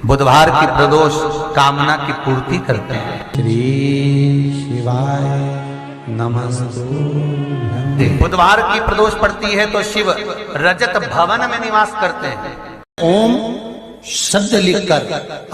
बुधवार की प्रदोष कामना की पूर्ति करते हैं। श्री शिवाय नमस्तुभ्यं। बुधवार की प्रदोष पड़ती है तो शिव रजत भवन में निवास करते हैं। ओम शब्द लिखकर,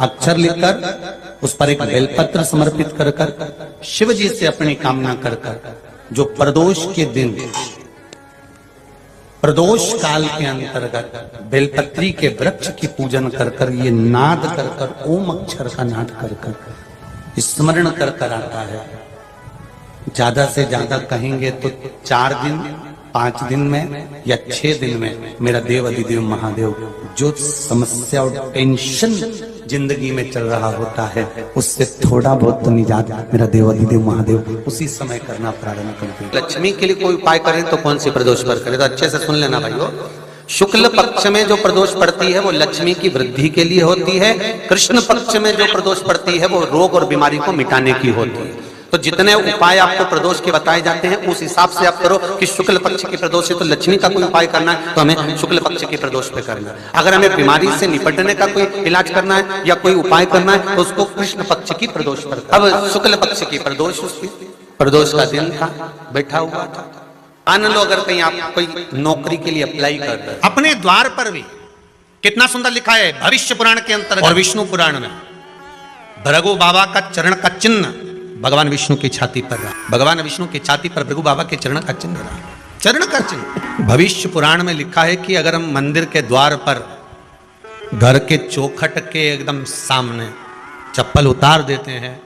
अक्षर लिखकर उस पर एक बेलपत्र समर्पित कर कर शिव जी से अपनी कामना कर कर जो प्रदोष के दिन, प्रदोष काल के अंतर्गत बेलपत्री के वृक्ष की पूजन कर कर, ये नाद कर कर, ओम अक्षर का नाद कर कर स्मरण कर कर आता है। ज्यादा से ज्यादा कहेंगे तो 4 दिन, 5 दिन में या 6 दिन में मेरा देव अधिदेव महादेव जो समस्या और टेंशन जिंदगी में चल रहा होता है उससे थोड़ा बहुत तो निजात मेरा देव अधिदेव महादेव उसी समय करना प्रारंभ करते। लक्ष्मी के लिए कोई उपाय करें तो कौन सी प्रदोष पर करें? तो अच्छे से सुन लेना भाइयों। शुक्ल पक्ष में जो प्रदोष पड़ती है वो लक्ष्मी की वृद्धि के लिए होती है। कृष्ण पक्ष में जो प्रदोष पड़ती है वो रोग और बीमारी को मिटाने की होती है। तो जितने उपाय आपको प्रदोष के बताए जाते हैं उस हिसाब से आप करो कि शुक्ल पक्ष की प्रदोष है तो लक्ष्मी का कोई उपाय करना है तो हमें शुक्ल पक्ष की प्रदोष पे करना है। अगर हमें बीमारी से निपटने का कोई इलाज करना है या कोई उपाय करना है तो उसको कृष्ण पक्ष की प्रदोष पर। अब शुक्ल पक्ष की प्रदोष, उसकी प्रदोष का दिन था, बैठा हुआ था। मान लो अगर कहीं आप कोई नौकरी के लिए अप्लाई कर रहे हैं, अपने द्वार पर भी कितना सुंदर लिखा है भविष्य पुराण के अंतर्गत और विष्णु पुराण में, भृगु बाबा का चरण का चिन्ह भगवान विष्णु की छाती पर रहा। भगवान विष्णु की छाती पर भृगु बाबा के चरण का चिन्ह रहा, चरण का चिन्ह। भविष्य पुराण में लिखा है कि अगर हम मंदिर के द्वार पर घर के चौखट के एकदम सामने चप्पल उतार देते हैं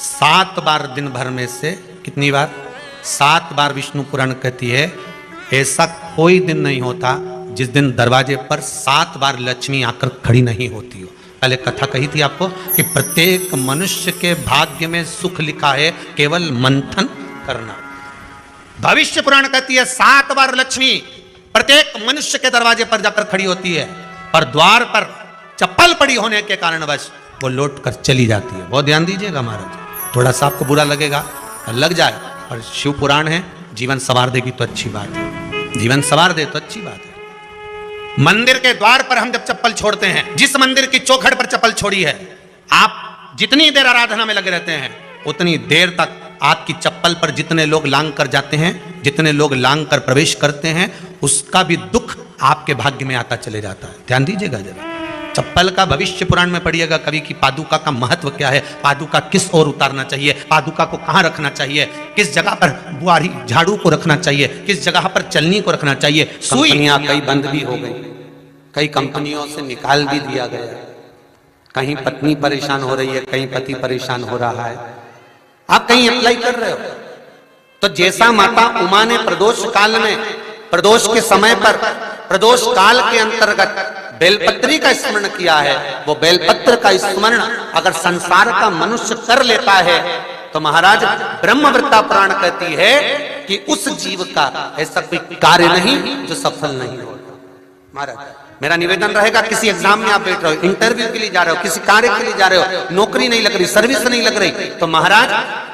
7 बार दिन भर में से, कितनी बार? 7 बार विष्णु पुराण कहती है ऐसा कोई दिन नहीं होता जिस दिन दरवाजे पर 7 बार लक्ष्मी आकर खड़ी नहीं होती हो। पहले कथा कही थी आपको कि प्रत्येक मनुष्य के भाग्य में सुख लिखा है, केवल मंथन करना। भविष्य पुराण कहती है 7 बार लक्ष्मी प्रत्येक मनुष्य के दरवाजे पर जाकर खड़ी होती है और द्वार पर चप्पल पड़ी होने के कारणवश वो लौट कर चली जाती है। बहुत ध्यान दीजिएगा महाराज, थोड़ा सा आपको बुरा लगेगा, लग जाए, और शिव पुराण है, जीवन संवार देगी तो अच्छी बात है, जीवन संवार दे तो अच्छी बात है। मंदिर के द्वार पर हम जब चप्पल छोड़ते हैं, जिस मंदिर की चौखट पर चप्पल छोड़ी है, आप जितनी देर आराधना में लगे रहते हैं उतनी देर तक आपकी चप्पल पर जितने लोग लांग कर जाते हैं, जितने लोग लांग कर प्रवेश करते हैं, उसका भी दुख आपके भाग्य में आता चले जाता है। ध्यान दीजिएगा जरा। चप्पल का भविष्य पुराण में पढ़िएगा कभी कि पादुका का महत्व क्या है, पादुका किस ओर उतारना चाहिए, पादुका को कहाँ रखना चाहिए, किस जगह पर बुआरी झाड़ू को रखना चाहिए, किस जगह पर चलनी को रखना चाहिए। कंपनियां कई बंद भी हो गई, कई कंपनियों से निकाल भी दिया गया, कहीं पत्नी परेशान हो रही है, कहीं पति परेशान हो रहा है, आप कहीं अप्लाई कर रहे हो तो जैसा माता उमा ने प्रदोष काल में, प्रदोष के समय पर, प्रदोष काल के अंतर्गत बेलपत्री का स्मरण किया है, वो बेलपत्र का स्मरण अगर संसार का मनुष्य कर लेता है तो महाराज ब्रह्मवृत्ता पुराण कहती है कि उस जीव का ऐसा कोई कार्य नहीं जो सफल नहीं होता। महाराज मेरा निवेदन रहेगा, किसी एग्जाम में आप बैठ रहे हो, इंटरव्यू के लिए जा रहे हो, किसी कार्य के लिए जा रहे हो, नौकरी नहीं लग रही, सर्विस नहीं लग रही, तो महाराज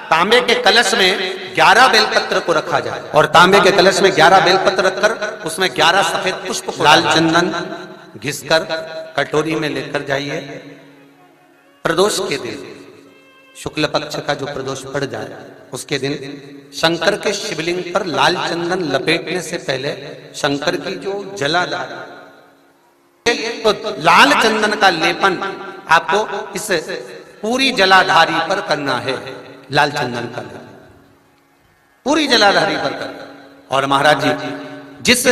तांबे के कलश में 11 बेलपत्र को रखा जाए और तांबे के कलश में 11 बेलपत्र रखकर उसमें 11 सफेद पुष्प, लाल चंदन घिसकर कटोरी में लेकर जाइए। प्रदोष के दिन, शुक्ल पक्ष का जो प्रदोष पड़ जाए उसके दिन शंकर के शिवलिंग पर लाल चंदन लपेटने से पहले शंकर की जो जलाधार, तो लाल चंदन का लेपन आपको इस पूरी जलाधारी पर करना है। लाल चंदन का लेपन पूरी जलाधारी पर करना। और महाराज जी जिस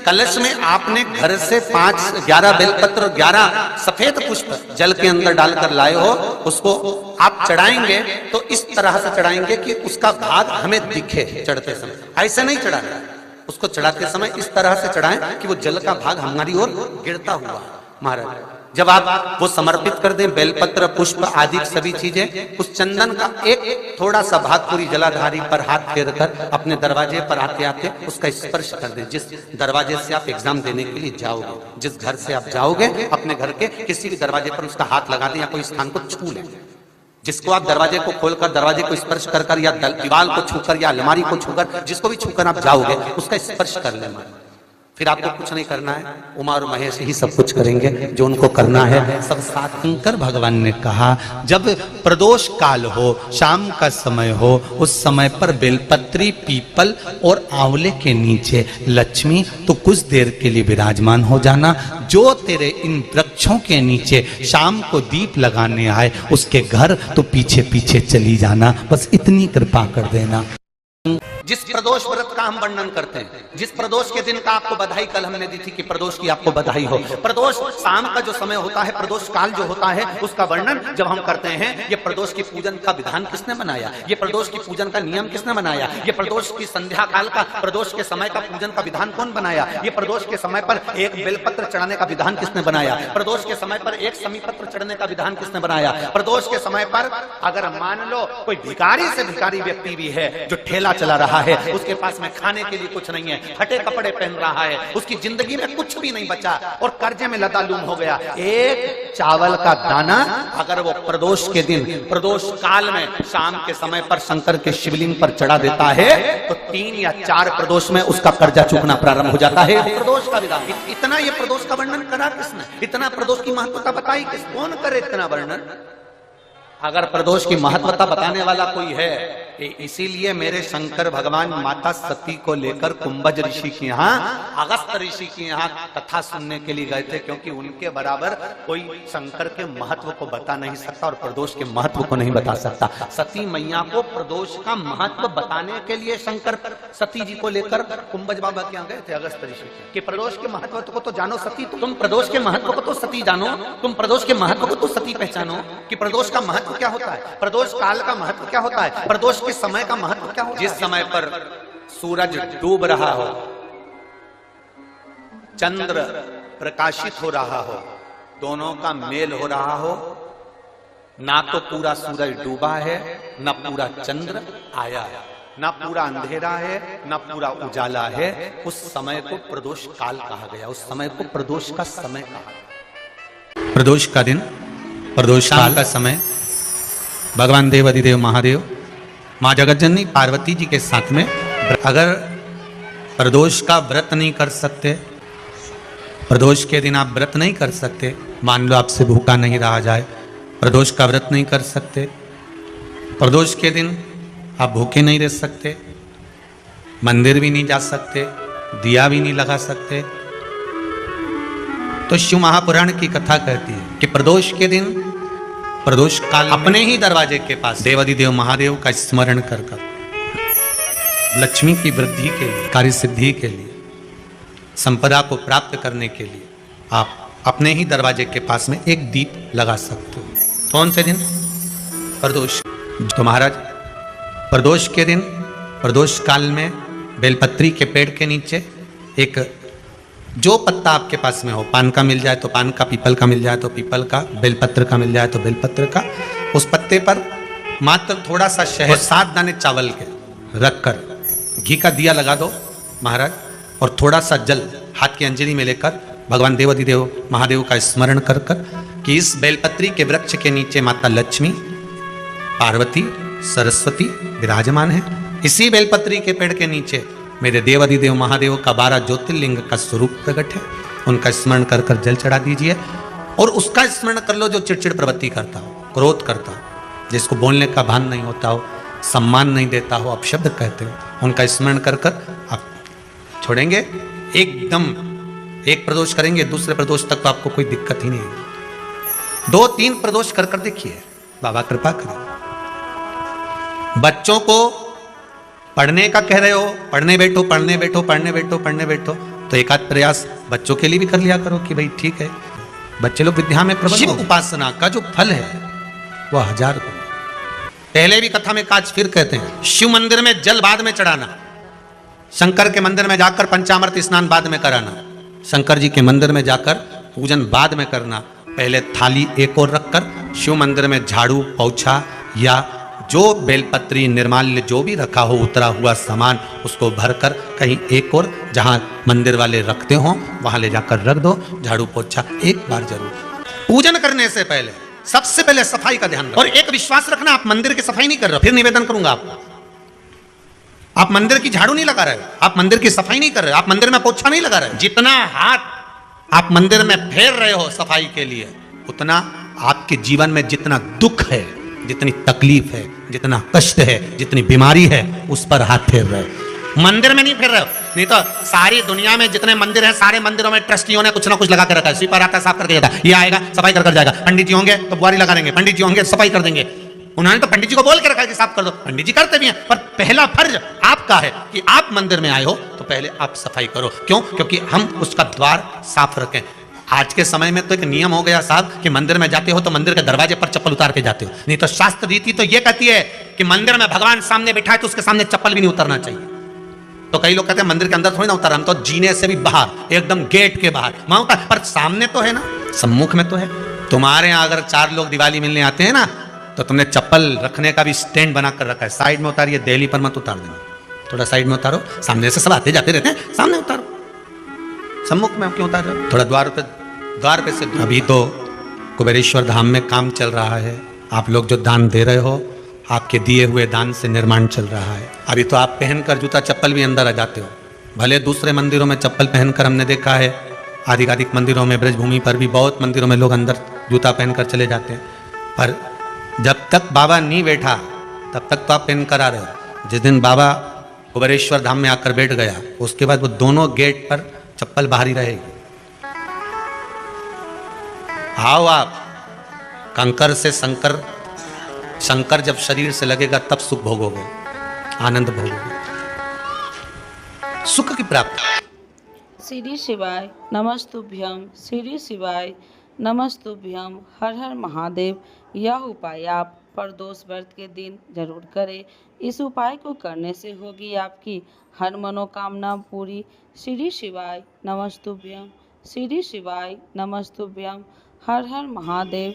कलश में आपने घर से 11 बेलपत्र और 11 सफेद पुष्प जल के अंदर डालकर लाए हो, उसको आप चढ़ाएंगे तो इस तरह से चढ़ाएंगे कि उसका भाग हमें दिखे चढ़ते समय, ऐसे नहीं चढ़ाना, उसको चढ़ाते समय इस तरह से चढ़ाएं कि वो जल का भाग हमारी ओर गिरता हुआ। महाराज जब आप वो समर्पित कर दें, बेलपत्र पुष्प आदि सभी चीजें, उस चंदन का एक थोड़ा सा भाग पूरी जलाधारी पर हाथ फेर कर अपने दरवाजे पर आते आते उसका स्पर्श कर दें। जिस दरवाजे से आप एग्जाम देने के लिए जाओगे, जिस घर से आप जाओगे, अपने घर के किसी भी दरवाजे पर उसका हाथ लगा दें या कोई स्थान को छू लें। जिसको आप दरवाजे को खोलकर, दरवाजे को स्पर्श कर कर या दीवार को छूकर या अलमारी को छूकर, जिसको भी छूकर आप जाओगे उसका स्पर्श कर लेना। फिर आपको कुछ नहीं करना है, उमा और महेश ही सब कुछ करेंगे जो उनको करना है, सब साथ। शंकर भगवान ने कहा जब प्रदोष काल हो, शाम का समय हो, उस समय पर बेलपत्री, पीपल और आंवले के नीचे लक्ष्मी तो कुछ देर के लिए विराजमान हो जाना। जो तेरे इन वृक्षों के नीचे शाम को दीप लगाने आए उसके घर तो पीछे पीछे चली जाना, बस इतनी कृपा कर देना। जिस प्रदोष व्रत का हम वर्णन करते हैं, जिस प्रदोष के दिन का आपको बधाई कल हमने दी थी कि प्रदोष की आपको बधाई हो, प्रदोष शाम का जो समय होता है, प्रदोष काल जो होता है, उसका वर्णन जब हम करते हैं, ये प्रदोष की पूजन का विधान किसने बनाया, ये प्रदोष की पूजन का नियम किसने बनाया, ये प्रदोष की संध्या काल का, प्रदोष के समय का पूजन का विधान कौन बनाया, ये प्रदोष के समय पर एक बेलपत्र चढ़ाने का विधान किसने बनाया, प्रदोष के समय पर एक समीपत्र चढ़ने का विधान किसने बनाया, प्रदोष के समय पर अगर मान लो कोई भिखारी से भिखारी व्यक्ति भी है जो ठेला चला रहा है, उसके पास में खाने के लिए कुछ नहीं है, फटे कपड़े पहन रहा है, उसकी जिंदगी में कुछ भी नहीं बचा और कर्जे में लदालूम हो गया, एक चावल का दाना अगर वो प्रदोष के दिन, प्रदोष काल में शाम के समय पर शंकर के शिवलिंग पर चढ़ा देता है तो 3 या 4 प्रदोष में उसका कर्जा चुकना प्रारंभ हो जाता है। प्रदोष का विधान, इतना ये प्रदोष का वर्णन करा किसने, इतना प्रदोष की महत्वता बताई किस, कौन करे इतना वर्णन। अगर प्रदोष की महत्वता बताने वाला कोई है, इसीलिए मेरे शंकर भगवान माता सती को लेकर कुंभज ऋषि के यहाँ, अगस्त ऋषि के यहाँ कथा सुनने के लिए गए थे, क्योंकि उनके बराबर कोई शंकर के महत्व को बता नहीं सकता और प्रदोष के महत्व को नहीं बता सकता। सती मैया को प्रदोष का महत्व बताने के लिए शंकर सती जी को लेकर कुंभज बाबा के यहाँ गए थे, अगस्त ऋषि, कि प्रदोष के महत्व को तो जानो सती, तुम प्रदोष के महत्व को तो सती जानो, तुम प्रदोष के महत्व को तो सती पहचानो कि प्रदोष का महत्व क्या होता है, प्रदोष काल का महत्व क्या होता है, प्रदोष के समय का महत्व क्या होता है। जिस समय पर सूरज डूब रहा हो, चंद्र प्रकाशित हो रहा हो, दोनों का मेल हो रहा हो, ना तो पूरा सूरज डूबा है, ना पूरा चंद्र आया है, ना पूरा अंधेरा है, ना पूरा उजाला है, उस समय को प्रदोष काल कहा गया, उस समय को प्रदोष का समय कहा गया। प्रदोष का दिन, प्रदोष काल का समय, भगवान देव अधिदेव महादेव माँ जगतजननी पार्वती जी के साथ में, अगर प्रदोष का व्रत नहीं कर सकते, प्रदोष के दिन आप व्रत नहीं कर सकते, मान लो आपसे भूखा नहीं रहा जाए, प्रदोष का व्रत नहीं कर सकते, प्रदोष के दिन आप भूखे नहीं रह सकते, मंदिर भी नहीं जा सकते, दिया भी नहीं लगा सकते, तो शिव महापुराण की कथा कहती है कि प्रदोष के दिन, प्रदोष काल अपने ही दरवाजे के पास देवाधिदेव महादेव का स्मरण कर लक्ष्मी की वृद्धि के लिए, कार्य सिद्धि के लिए, संपदा को प्राप्त करने के लिए आप अपने ही दरवाजे के पास में एक दीप लगा सकते हो। कौन से दिन? प्रदोष। तो महाराज प्रदोष के दिन, प्रदोष काल में बेलपत्री के पेड़ के नीचे एक, जो पत्ता आपके पास में हो, पान का मिल जाए तो पान का, पीपल का मिल जाए तो पीपल का, बेलपत्र का मिल जाए तो बेलपत्र का, उस पत्ते पर मात्र थोड़ा सा शहद, 7 दाने चावल के रखकर घी का दिया लगा दो महाराज, और थोड़ा सा जल हाथ की अंजलि में लेकर भगवान देवाधिदेव महादेव का स्मरण कर कर कि इस बेलपत्री के वृक्ष के नीचे माता लक्ष्मी, पार्वती, सरस्वती विराजमान है। इसी बेलपत्री के पेड़ के नीचे मेरे देवाधिदेव महादेव का 12 ज्योतिर्लिंग का स्वरूप प्रकट है, उनका स्मरण कर कर जल चढ़ा दीजिए। और उसका स्मरण कर लो जो चिड़चिड़ प्रवृत्ति करता हो, क्रोध करता हो, जिसको बोलने का भान नहीं होता हो, सम्मान नहीं देता हो, अपशब्द कहते हो, उनका स्मरण कर कर आप छोड़ेंगे। एकदम एक प्रदोष करेंगे, दूसरे प्रदोष तक तो आपको कोई दिक्कत ही नहीं है। 2-3 प्रदोष कर कर देखिए, बाबा कृपा करें। बच्चों को पढ़ने का कह रहे हो, पढ़ने बैठो, पढ़ने बैठो, पढ़ने बैठो, पढ़ने बैठो, तो एक आध प्रयास बच्चों के लिए भी कर लिया करो कि भाई ठीक है, बच्चे लोग विद्या में प्रबल। शिव उपासना का जो फल है वह 1000 गुना। पहले भी कथा में काज फिर कहते हैं, शिव मंदिर में जल बाद में चढ़ाना, शंकर के मंदिर में जाकर पंचामृत स्नान बाद में कराना, शंकर जी के मंदिर में जाकर पूजन बाद में करना, पहले थाली एक और रखकर शिव मंदिर में झाड़ू, पोछा या जो बेलपत्री, निर्माल्य जो भी रखा हो, उतरा हुआ सामान, उसको भरकर कहीं एक और जहां मंदिर वाले रखते हो वहां ले जाकर रख दो, झाड़ू पोछा एक बार जरूर। पूजन करने से पहले सबसे पहले सफाई का ध्यान रखो। और एक विश्वास रखना, आप मंदिर की सफाई नहीं कर रहे, फिर निवेदन करूंगा आपको, आप मंदिर की झाड़ू नहीं लगा रहे हो, आप मंदिर की सफाई नहीं कर रहे हो, आप मंदिर में पोछा नहीं लगा रहे हो। जितना हाथ आप मंदिर में फेर रहे हो सफाई के लिए, उतना आपके जीवन में जितना दुख है, जितनी तकलीफ है, जितना कष्ट है, जितनी बीमारी है, उस पर हाथ फेर रहे हो, मंदिर में नहीं फेर रहे हो। नहीं तो सारी दुनिया में जितने मंदिर हैं, सारे मंदिरों में ट्रस्टियों ने कुछ ना कुछ लगा के रखा है। स्वीपर आता है, साफ करके जाता है, ये आएगा सफाई कर जाएगा, पंडित जी होंगे तो बुआरी लगा देंगे, पंडित जी होंगे सफाई कर देंगे। उन्होंने तो पंडित जी को बोल के रखा है कि साफ कर दो, पंडित जी करते भी हैं, पर पहला फर्ज आपका है कि आप मंदिर में आए हो तो पहले आप सफाई करो। क्यों? क्योंकि हम उसका द्वार साफ रखें। आज के समय में तो एक नियम हो गया साहब कि मंदिर में जाते हो तो मंदिर के दरवाजे पर चप्पल उतार के जाते हो, नहीं तो शास्त्र रीति तो यह कहती है कि मंदिर में भगवान सामने बैठा है तो उसके सामने चप्पल भी नहीं उतरना चाहिए। तो कई लोग कहते हैं मंदिर के अंदर थोड़ी ना उतार, हम तो जीने से भी बाहर, एकदम गेट के बाहर वहां उतार, पर सामने तो है ना, सम्मुख में तो है। तुम्हारे यहां अगर 4 लोग दिवाली मिलने आते हैं ना, तो तुमने चप्पल रखने का भी स्टैंड बनाकर रखा है, साइड में उतारिए, दिल्ली पर मत उतार देना, थोड़ा साइड में उतारो, सामने से सब आते जाते रहते हैं, सामने उतारो, सम्मुख में क्यों उतार रहे हो? थोड़ा द्वार पे से। अभी तो कुबेरेश्वर धाम में काम चल रहा है, आप लोग जो दान दे रहे हो, आपके दिए हुए दान से निर्माण चल रहा है। अभी तो आप पहनकर जूता चप्पल भी अंदर आ जाते हो, भले दूसरे मंदिरों में चप्पल पहनकर हमने देखा है, आधिकारिक मंदिरों में, ब्रजभूमि पर भी बहुत मंदिरों में लोग अंदर जूता पहनकर चले जाते हैं, पर जब तक बाबा नहीं बैठा तब तक तो आप पहन कर आ रहे हो। जिस दिन बाबा कुबेरेश्वर धाम में आकर बैठ गया, उसके बाद वो दोनों गेट पर चप्पल बाहर ही रहेगी। आओ आप, कंकर से शंकर जब शरीर से लगेगा तब सुख भोगोगे, आनंद भोगोगे, सुख की प्राप्ति। श्री शिवाय नमस्तुभ्यम, श्री शिवाय नमस्तुभ्यम, हर हर महादेव। यह उपाय आप प्रदोष व्रत के दिन जरूर करें। इस उपाय को करने से होगी आपकी हर मनोकामना पूरी। श्री शिवाय नमस्तुभ्यम, श्री शिवाय नमस्तुभ्यम, हर हर महादेव।